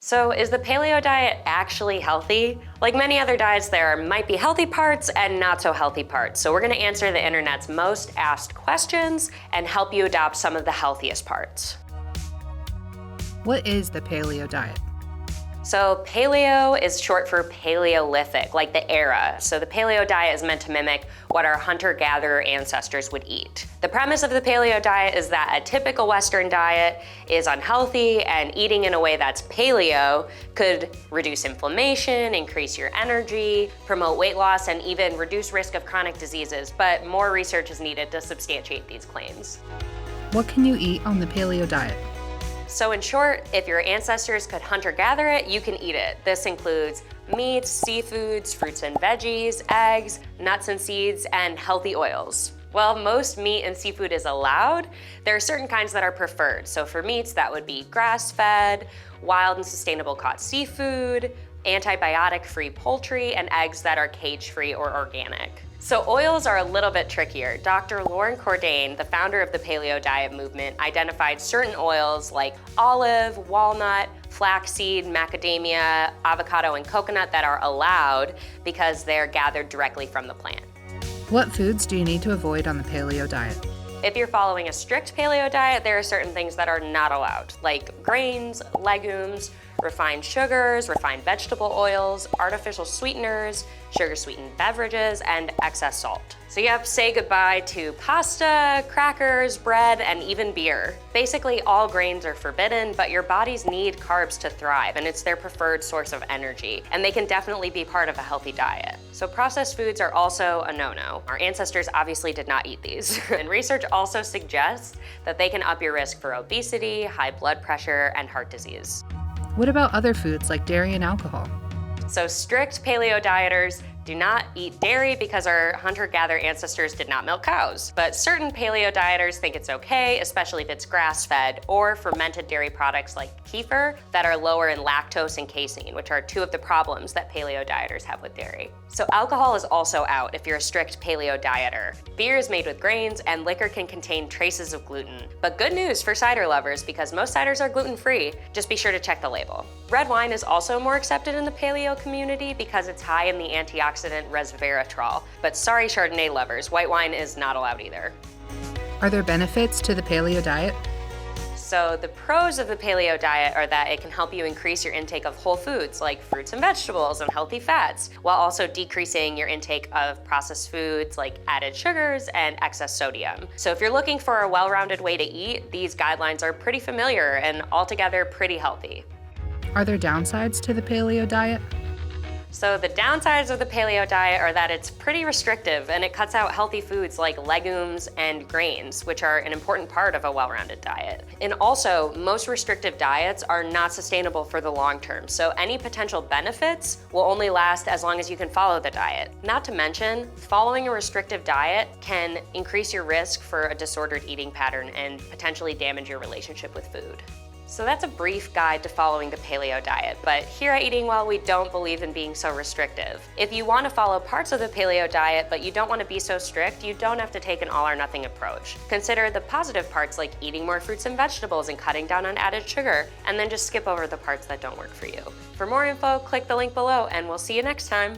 So is the paleo diet actually healthy? Like many other diets, there might be healthy parts and not so healthy parts. So we're gonna answer the internet's most asked questions and help you adopt some of the healthiest parts. What is the paleo diet? So paleo is short for Paleolithic, like the era. So the paleo diet is meant to mimic what our hunter-gatherer ancestors would eat. The premise of the paleo diet is that a typical Western diet is unhealthy, and eating in a way that's paleo could reduce inflammation, increase your energy, promote weight loss, and even reduce risk of chronic diseases. But more research is needed to substantiate these claims. What can you eat on the paleo diet? So in short, if your ancestors could hunter-gather it, you can eat it. This includes meats, seafoods, fruits and veggies, eggs, nuts and seeds, and healthy oils. While most meat and seafood is allowed, there are certain kinds that are preferred. So for meats, that would be grass-fed, wild and sustainable caught seafood, antibiotic-free poultry, and eggs that are cage-free or organic. So oils are a little bit trickier. Dr. Lauren Cordain, the founder of the paleo diet movement, identified certain oils like olive, walnut, flaxseed, macadamia, avocado, and coconut that are allowed because they're gathered directly from the plant. What foods do you need to avoid on the paleo diet? If you're following a strict paleo diet, there are certain things that are not allowed, like grains, legumes, refined sugars, refined vegetable oils, artificial sweeteners, sugar-sweetened beverages, and excess salt. So you have to say goodbye to pasta, crackers, bread, and even beer. Basically, all grains are forbidden, but your bodies need carbs to thrive, and it's their preferred source of energy, and they can definitely be part of a healthy diet. So processed foods are also a no-no. Our ancestors obviously did not eat these, and research also suggests that they can up your risk for obesity, high blood pressure, and heart disease. What about other foods like dairy and alcohol? So strict paleo dieters do not eat dairy because our hunter-gatherer ancestors did not milk cows. But certain paleo dieters think it's okay, especially if it's grass-fed or fermented dairy products like kefir that are lower in lactose and casein, which are two of the problems that paleo dieters have with dairy. So alcohol is also out if you're a strict paleo dieter. Beer is made with grains, and liquor can contain traces of gluten. But good news for cider lovers, because most ciders are gluten-free. Just be sure to check the label. Red wine is also more accepted in the paleo community because it's high in the antioxidant resveratrol. But sorry, Chardonnay lovers, white wine is not allowed either. Are there benefits to the paleo diet? So the pros of the paleo diet are that it can help you increase your intake of whole foods like fruits and vegetables and healthy fats, while also decreasing your intake of processed foods like added sugars and excess sodium. So if you're looking for a well-rounded way to eat, these guidelines are pretty familiar and altogether pretty healthy. Are there downsides to the paleo diet? So the downsides of the paleo diet are that it's pretty restrictive, and it cuts out healthy foods like legumes and grains, which are an important part of a well-rounded diet. And also, most restrictive diets are not sustainable for the long term, so any potential benefits will only last as long as you can follow the diet. Not to mention, following a restrictive diet can increase your risk for a disordered eating pattern and potentially damage your relationship with food. So that's a brief guide to following the paleo diet, but here at EatingWell, we don't believe in being so restrictive. If you want to follow parts of the paleo diet, but you don't want to be so strict, you don't have to take an all or nothing approach. Consider the positive parts like eating more fruits and vegetables and cutting down on added sugar, and then just skip over the parts that don't work for you. For more info, click the link below, and we'll see you next time.